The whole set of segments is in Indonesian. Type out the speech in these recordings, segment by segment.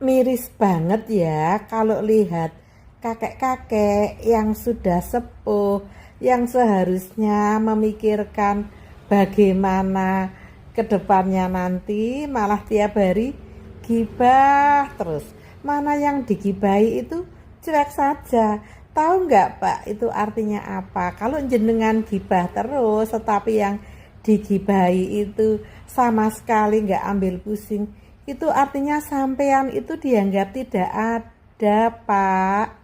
Miris banget ya kalau lihat kakek-kakek yang sudah sepuh, yang seharusnya memikirkan bagaimana kedepannya nanti, malah tiap hari gibah terus. Mana yang digibahi itu cuek saja. Tahu nggak Pak itu artinya apa? Kalau jenengan gibah terus, tetapi yang digibahi itu sama sekali nggak ambil pusing, itu artinya sampean itu dianggap tidak ada, Pak.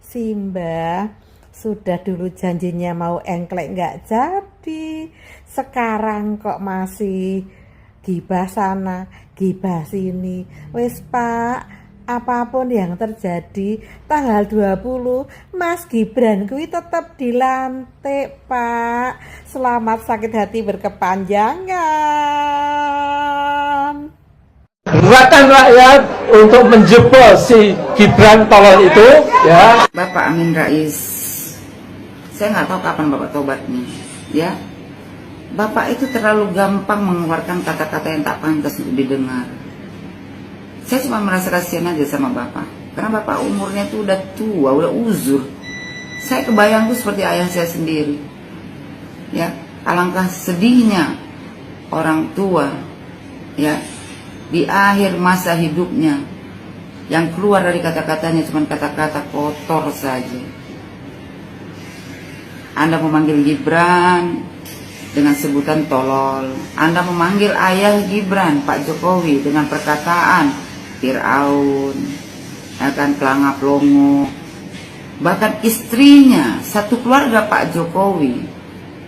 Simba, sudah dulu janjinya mau engklek nggak jadi. Sekarang kok masih gibah sana, gibah sini. Wes, Pak, apapun yang terjadi, tanggal 20 Mas Gibran kuwi tetap dilantik, Pak. Selamat sakit hati berkepanjangan. Gerakan rakyat untuk menjebol si Gibran tolol itu, ya. Bapak Amin Rais, saya nggak tahu kapan Bapak tobatnya, ya. Bapak itu terlalu gampang mengeluarkan kata-kata yang tak pantas untuk didengar. Saya cuma merasa kasihan aja sama Bapak, karena Bapak umurnya tuh udah tua, udah uzur. Saya kebayang tuh seperti ayah saya sendiri, ya. Alangkah sedihnya orang tua, ya, di akhir masa hidupnya, yang keluar dari kata-katanya cuma kata-kata kotor saja. Anda memanggil Gibran dengan sebutan tolol. Anda memanggil ayah Gibran, Pak Jokowi, dengan perkataan Fir'aun, akan pelangap longo. Bahkan istrinya, satu keluarga Pak Jokowi,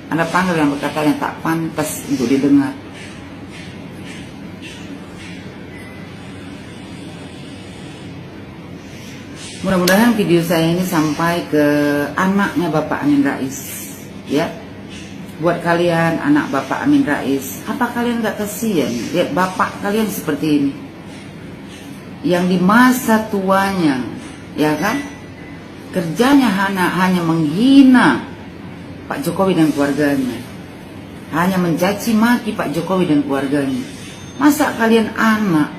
Anda panggil yang perkataan yang tak pantas untuk didengar. Mudah-mudahan video saya ini sampai ke anaknya Bapak Amin Rais, ya. Buat kalian anak Bapak Amin Rais, apa kalian gak kasihan lihat bapak kalian seperti ini, yang di masa tuanya, ya kan, kerjanya hanya menghina Pak Jokowi dan keluarganya, hanya mencaci maki Pak Jokowi dan keluarganya. Masa kalian anak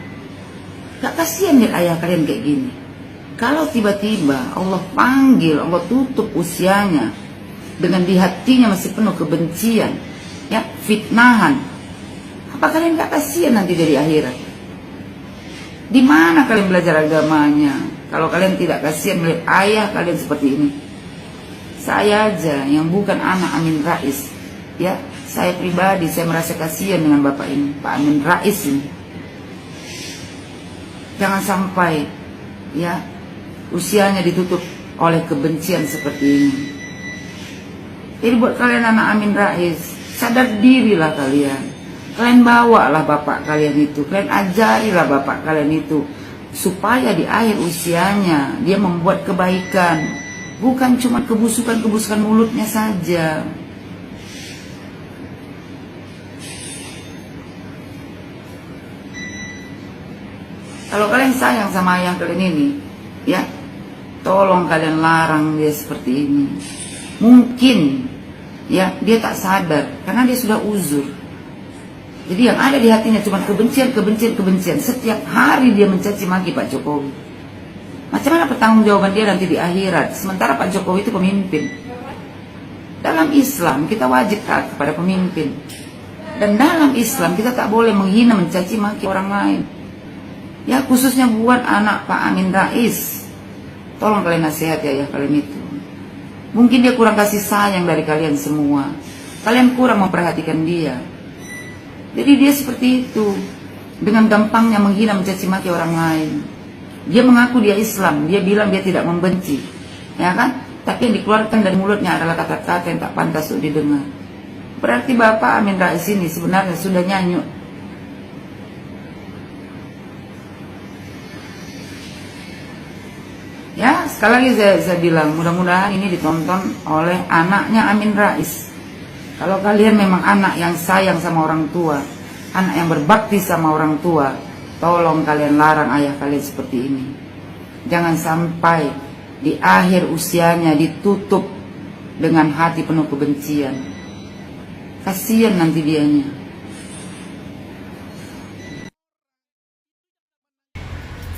gak kasihan lihat ayah kalian kayak gini? Kalau tiba-tiba Allah panggil, Allah tutup usianya dengan di hatinya masih penuh kebencian, ya, fitnahan, apa kalian gak kasihan nanti dari akhirat? Di mana kalian belajar agamanya kalau kalian tidak kasihan melihat ayah kalian seperti ini? Saya aja yang bukan anak Amin Rais, ya, saya pribadi saya merasa kasihan dengan bapak ini, Pak Amin Rais ini. Jangan sampai, ya, usianya ditutup oleh kebencian seperti ini. Jadi buat kalian anak Amin Rais, sadar dirilah kalian. Kalian bawalah bapak kalian itu, kalian ajarilah bapak kalian itu, supaya di akhir usianya dia membuat kebaikan, bukan cuma kebusukan-kebusukan mulutnya saja. Kalau kalian sayang sama ayah kalian ini, ya, tolong kalian larang dia seperti ini. Mungkin, ya, dia tak sadar karena dia sudah uzur. Jadi yang ada di hatinya cuma kebencian. Setiap hari dia mencaci maki Pak Jokowi. Macam mana pertanggungjawaban dia nanti di akhirat? Sementara Pak Jokowi itu pemimpin. Dalam Islam kita wajib taat kepada pemimpin. Dan dalam Islam kita tak boleh menghina, mencaci maki orang lain. Ya, khususnya buat anak Pak Amin Rais. Tolong kalian nasihati ayah kalian itu. Mungkin dia kurang kasih sayang dari kalian semua. Kalian kurang memperhatikan dia. Jadi dia seperti itu, dengan gampangnya menghina, mencaci maki orang lain. Dia mengaku dia Islam, dia bilang dia tidak membenci, ya kan? Tapi yang dikeluarkan dari mulutnya adalah kata-kata yang tak pantas untuk didengar. Berarti Bapak Amin Rais ini sebenarnya sudah nyanyuk. Ya, sekali lagi saya bilang, mudah-mudahan ini ditonton oleh anaknya Amin Rais. Kalau kalian memang anak yang sayang sama orang tua, anak yang berbakti sama orang tua, tolong kalian larang ayah kalian seperti ini. Jangan sampai di akhir usianya ditutup dengan hati penuh kebencian. Kasihan nanti dianya.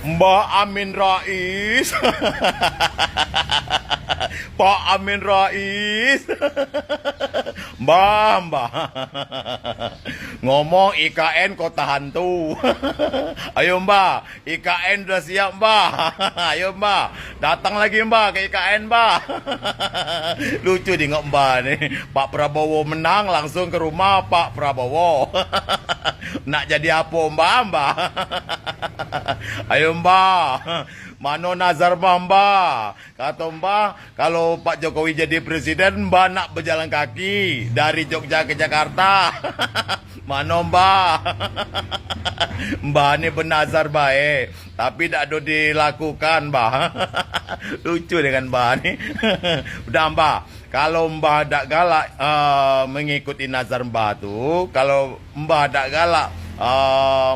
Mbak Amin Rais. Pak Amin Rais. Mbak. Ngomong IKN kota hantu. Ayo Mbak, IKN udah siap Mbak. Ayo Mbak, datang lagi Mbak ke IKN Mbak. Lucu nih Mbak nih. Pak Prabowo menang langsung ke rumah Pak Prabowo. Nak jadi apa Mbak? Ayo Mbak, mano Nazar Mbak? Kata Mbak, kalau Pak Jokowi jadi presiden, Mbak nak berjalan kaki dari Jogja ke Jakarta. Mano Mbak? Mbak ini bernazar baik, tapi tak ada dilakukan Mbak. Lucu dengan Mbak ini. Udah Mbak, kalau Mbak tak galak mengikuti nazar Mbak tuh, kalau Mbak tak galak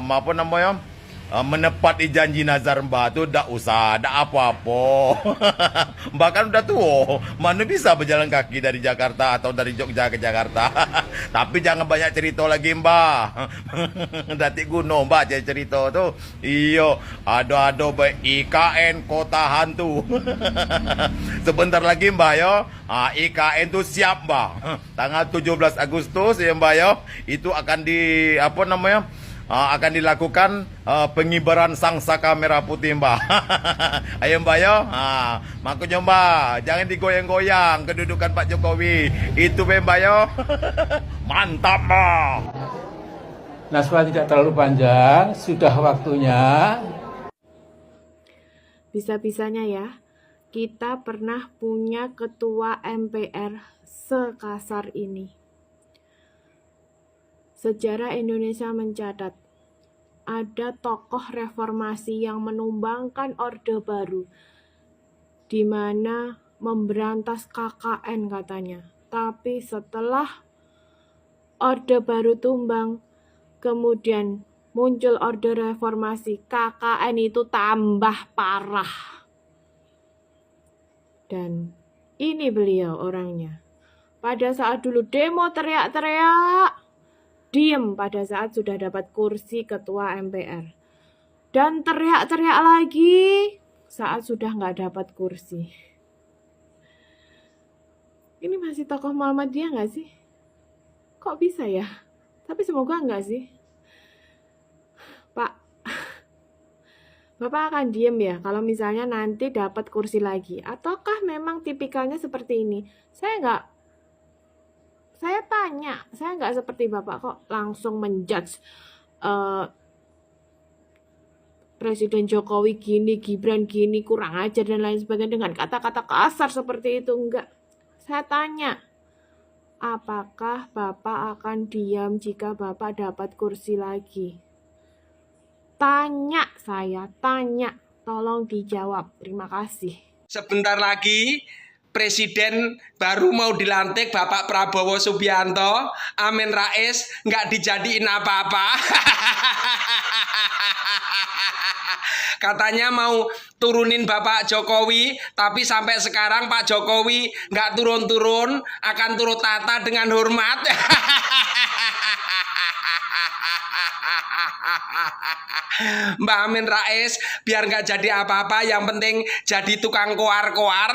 apa namanya? Menepati janji nazar Mbak tuh dak usah, dak apa-apa. Mbak kan udah tua, mana bisa berjalan kaki dari Jakarta atau dari Jogja ke Jakarta. Tapi jangan banyak cerita lagi Mbak. Dati gunung Mbak cerita tuh. Iyo, ada baik IKN kota hantu. Sebentar lagi Mbak yo, IKN tuh siap Mbak. Tanggal 17 Agustus ya Mbak yo, itu akan di apa namanya? Akan dilakukan pengibaran sangsaka merah putih Mbak. Ayo Mbak yo, makanya Mbak jangan digoyang-goyang kedudukan Pak Jokowi itu Mbak yo. Mantap Mbak. Nah, supaya tidak terlalu panjang, sudah waktunya. Bisa-bisanya ya, kita pernah punya ketua MPR sekasar ini. Sejarah Indonesia mencatat, ada tokoh reformasi yang menumbangkan Orde Baru, di mana memberantas KKN katanya. Tapi setelah Orde Baru tumbang, kemudian muncul Orde Reformasi, KKN itu tambah parah. Dan ini beliau orangnya. Pada saat dulu demo teriak-teriak, diem pada saat sudah dapat kursi ketua MPR. Dan teriak-teriak lagi saat sudah nggak dapat kursi. Ini masih tokoh Muhammadiyah nggak sih? Kok bisa ya? Tapi semoga nggak sih. Pak, Bapak akan diem ya kalau misalnya nanti dapat kursi lagi? Ataukah memang tipikalnya seperti ini? Saya tanya, saya nggak seperti Bapak kok langsung menjudge Presiden Jokowi gini, Gibran gini, kurang ajar dan lain sebagainya dengan kata-kata kasar seperti itu. Enggak. Saya tanya, apakah Bapak akan diam jika Bapak dapat kursi lagi? Tanya saya, tanya. Tolong dijawab. Terima kasih. Sebentar lagi Presiden baru mau dilantik Bapak Prabowo Subianto, Amin Rais, nggak dijadiin apa-apa. Katanya mau turunin Bapak Jokowi, tapi sampai sekarang Pak Jokowi nggak turun-turun, akan turut tata dengan hormat. Mbak Amin Rais biar nggak jadi apa-apa, yang penting jadi tukang koar-koar.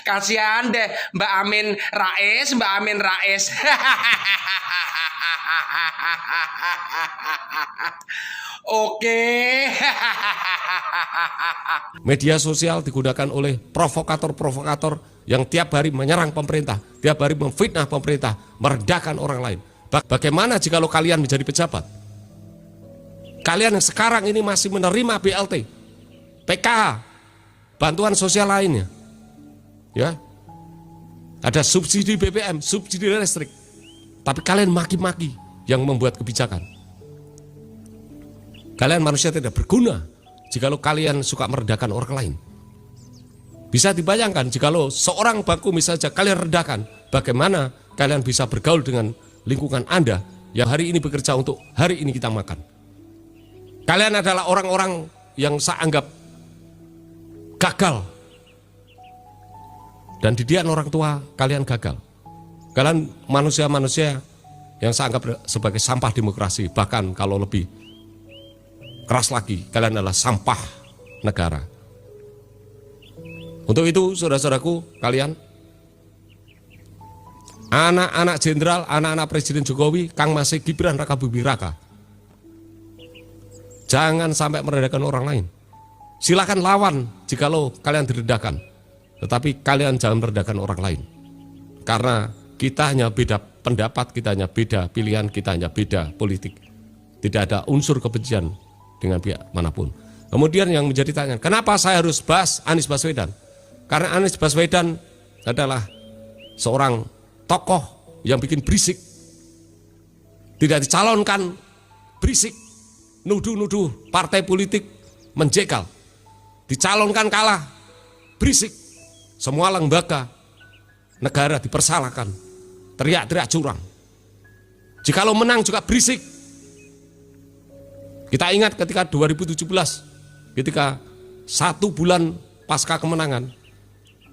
Kasihan deh Mbak Amin Rais, Mbak Amin Rais. Oke. Media sosial digunakan oleh provokator-provokator yang tiap hari menyerang pemerintah, tiap hari memfitnah pemerintah, merendahkan orang lain. Bagaimana jika kalian menjadi pejabat? Kalian yang sekarang ini masih menerima BLT, PKH, bantuan sosial lainnya, ya, ada subsidi BBM, subsidi listrik, tapi kalian maki-maki yang membuat kebijakan. Kalian manusia tidak berguna jika kalian suka merendahkan orang lain. Bisa dibayangkan jika seorang baku misalnya kalian rendahkan, bagaimana kalian bisa bergaul dengan lingkungan Anda yang hari ini bekerja untuk hari ini kita makan. Kalian adalah orang-orang yang saya anggap gagal, dan didikan orang tua kalian gagal. Kalian manusia-manusia yang saya anggap sebagai sampah demokrasi, bahkan kalau lebih keras lagi, kalian adalah sampah negara. Untuk itu, saudara-saudaraku kalian, anak-anak jenderal, anak-anak Presiden Jokowi, Kang Masih, Gibran, Raka Buming Raka, jangan sampai merendahkan orang lain. Silakan lawan jikalau kalian direndahkan, tetapi kalian jangan merendahkan orang lain. Karena kita hanya beda pendapat, kita hanya beda pilihan, kita hanya beda politik. Tidak ada unsur kebencian dengan pihak manapun. Kemudian yang menjadi tanya, kenapa saya harus bahas Anies Baswedan? Karena Anies Baswedan adalah seorang tokoh yang bikin berisik. Tidak dicalonkan, berisik. Nuduh-nuduh partai politik, menjegal. Dicalonkan kalah, berisik. Semua lembaga negara dipersalahkan, teriak-teriak curang. Jikalau menang juga berisik. Kita ingat ketika 2017, ketika 1 bulan pasca kemenangan,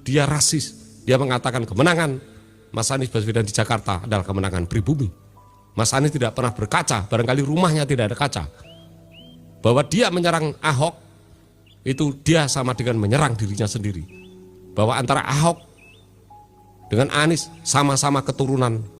dia rasis. Dia mengatakan kemenangan Mas Anies Baswedan di Jakarta adalah kemenangan pribumi. Mas Anies tidak pernah berkaca, barangkali rumahnya tidak ada kaca. Bahwa dia menyerang Ahok, itu dia sama dengan menyerang dirinya sendiri. Bahwa antara Ahok dengan Anies sama-sama keturunan